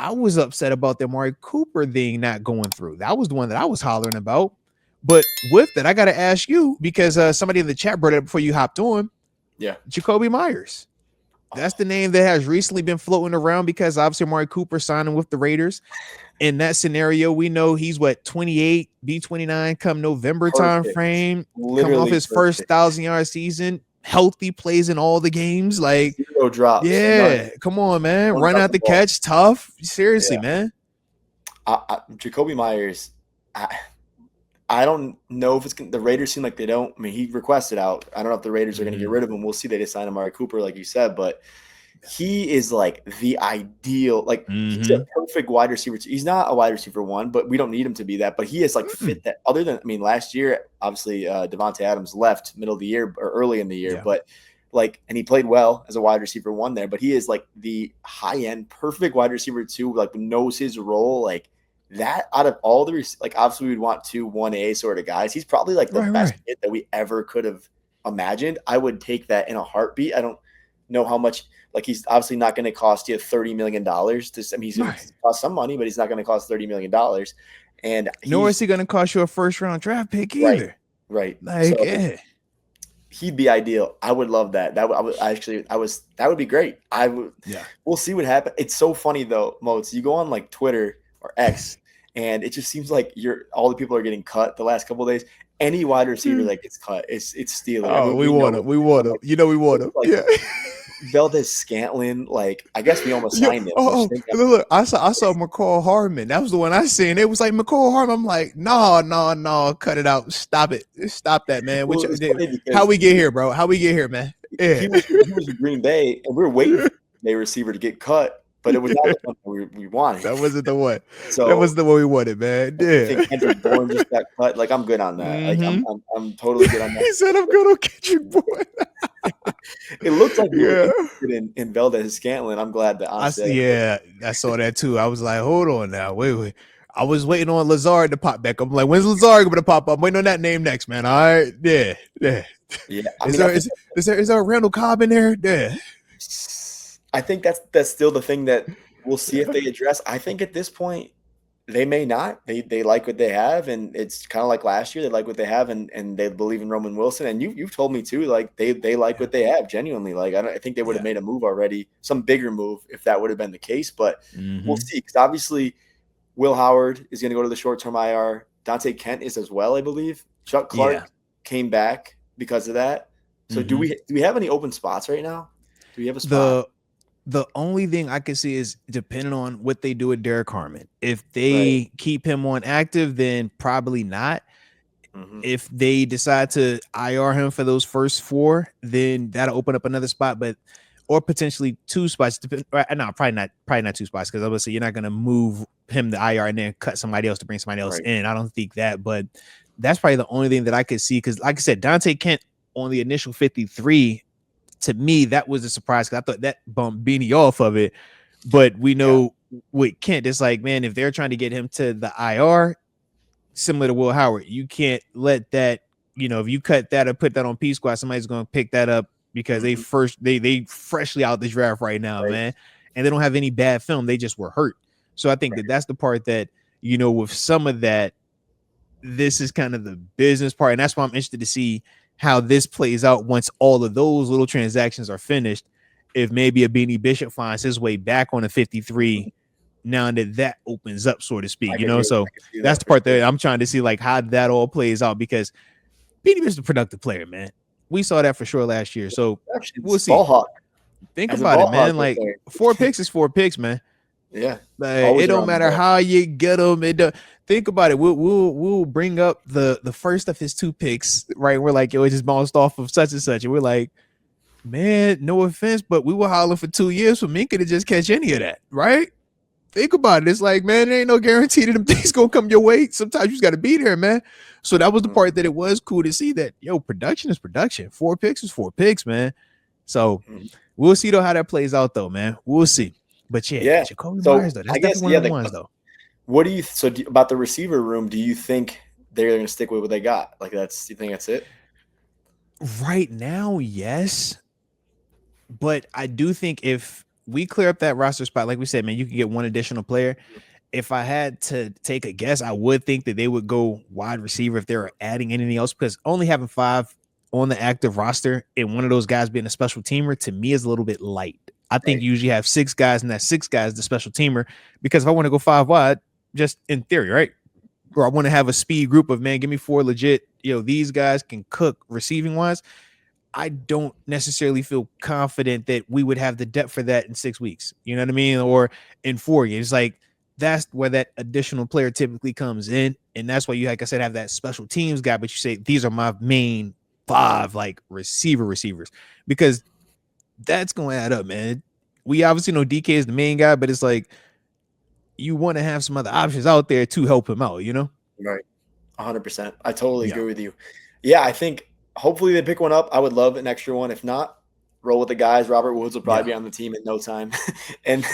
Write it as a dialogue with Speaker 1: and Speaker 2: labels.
Speaker 1: I was upset about the Amari Cooper thing not going through. That was the one that I was hollering about. But with that, I got to ask you, because somebody in the chat brought it up before you hopped on.
Speaker 2: Yeah.
Speaker 1: Jakobi Meyers. That's the name that has recently been floating around because obviously Amari Cooper signing with the Raiders. In that scenario, we know he's 28, be 29 come November time frame, coming off his first 1,000-yard season, healthy, plays in all the games, like
Speaker 2: 0 drops.
Speaker 1: Yeah, come on, man, run out the catch, tough. Seriously, man.
Speaker 2: Jakobi Meyers, I don't know if it's the Raiders seem like they don't. I mean, he requested out. I don't know if the Raiders are going to get rid of him. We'll see. They just signed Amari Cooper, like you said, but he is like the ideal, like he's a perfect wide receiver. He's not a wide receiver one, but we don't need him to be that. But he is like fit that. Other than, I mean, last year, obviously, Devontae Adams left middle of the year or early in the year, but like, and he played well as a wide receiver one there. But he is like the high end, perfect wide receiver two, like knows his role, like. That out of all the like obviously we'd want 2 1A sort of guys. He's probably like the best fit that we ever could have imagined. I would take that in a heartbeat. I don't know how much. Like he's obviously not going to cost you $30 million. I mean, he's going to cost some money, but he's not going to cost $30 million. And
Speaker 1: nor is he going to cost you a first round draft pick either.
Speaker 2: Right.
Speaker 1: Like
Speaker 2: so, he'd be ideal. I would love that. That would be great. I would. Yeah. We'll see what happens. It's so funny though, Moats. You go on like Twitter or X, and it just seems like all the people are getting cut the last couple of days. Any wide receiver that gets cut, it's Steelers.
Speaker 1: Oh, I mean, we want him. We want him. You know, we want him. Like,
Speaker 2: Valdez Scantlin, like I guess we almost signed him.
Speaker 1: Look, I saw McCall Hardman. That was the one I seen. It was like McCall Hardman. I'm like, no, cut it out. Stop it. Stop that, man. How we get here, bro? How we get here, man? Yeah.
Speaker 2: He was in Green Bay, and we were waiting for the receiver to get cut. But it was not the one we wanted.
Speaker 1: That wasn't the one. So that wasn't the one we wanted, man. Yeah.
Speaker 2: I think Kendrick Bourne just got cut. Like I'm good on that. Like I'm totally good on that.
Speaker 1: He said I'm good on Kendrick Bourne.
Speaker 2: It looks like we were interested in Valdez Scantlin. I'm glad that
Speaker 1: I saw that too. I was like, hold on now, wait. I was waiting on Lazard to pop back. I'm like, when's Lazard going to pop up? I'm waiting on that name next, man. All right, yeah. Is there a Randall Cobb in there? Yeah.
Speaker 2: I think that's still the thing that we'll see if they address. I think at this point they may not. They like what they have, and it's kind of like last year. They like what they have, and they believe in Roman Wilson. And you've told me too, like they like what they have genuinely. Like I think they would have made a move already, some bigger move if that would have been the case. But we'll see, because obviously Will Howard is going to go to the short-term IR. Dante Kent is as well, I believe. Chuck Clark came back because of that. So do we have any open spots right now? Do we have a spot?
Speaker 1: The only thing I can see is depending on what they do with Derek Harmon. If they keep him on active, then probably not. If they decide to IR him for those first 4, then that'll open up another spot, or potentially 2 spots. No, probably not 2 spots, because I would say you're not going to move him to IR and then cut somebody else to bring somebody else in. I don't think that, but that's probably the only thing that I could see. Because like I said, Dante Kent on the initial 53. To me, that was a surprise, because I thought that bumped Beanie off of it. But we know with Kent, it's like, man, if they're trying to get him to the IR, similar to Will Howard, you can't let that, if you cut that or put that on P Squad, somebody's going to pick that up, because they freshly out the draft right now, man. And they don't have any bad film. They just were hurt. So I think that's the part that, with some of that, this is kind of the business part. And that's why I'm interested to see how this plays out once all of those little transactions are finished. If maybe a Beanie Bishop finds his way back on a 53, now that opens up, so to speak, so that's the part that I'm trying to see, like how that all plays out, because Beanie Bishop's a productive player, man. We saw that for sure last year. So we'll see. Think about it, man. Like 4 picks is 4 picks, man.
Speaker 2: Yeah.
Speaker 1: Like, it don't matter how you get them. Think about it. We'll bring up the first of his 2 picks, right? We're like, it just bounced off of such and such. And we're like, man, no offense, but we were hollering for 2 years for Minka to just catch any of that, right? Think about it. It's like, man, there ain't no guarantee that them things gonna come your way. Sometimes you just got to be there, man. So that was the part that it was cool to see that, production is production. 4 picks is 4 picks, man. So we'll see, though, how that plays out, though, man. We'll see. But Jakobi Meyers, though, that's definitely one of the ones, though.
Speaker 2: What do you about the receiver room? Do you think they're going to stick with what they got? Like, you think that's it?
Speaker 1: Right now, yes. But I do think if we clear up that roster spot, like we said, man, you can get one additional player. If I had to take a guess, I would think that they would go wide receiver if they were adding anything else, because only having 5 on the active roster and one of those guys being a special teamer to me is a little bit light. I think you usually have 6 guys, and that 6 guys the special teamer, because if I want to go 5 wide, just in theory, right? Or I want to have a speed group of, man, give me 4 legit, these guys can cook receiving wise. I don't necessarily feel confident that we would have the depth for that in 6 weeks. You know what I mean? Or in 4 years. Like, that's where that additional player typically comes in. And that's why you, like I said, have that special teams guy, but you say, these are my main 5, like, receivers, because that's going to add up, man. We obviously know DK is the main guy, but it's like, you want to have some other options out there to help him out,
Speaker 2: Right. 100%. I totally agree with you. Yeah, I think hopefully they pick one up. I would love an extra one. If not, roll with the guys. Robert Woods will probably be on the team in no time. And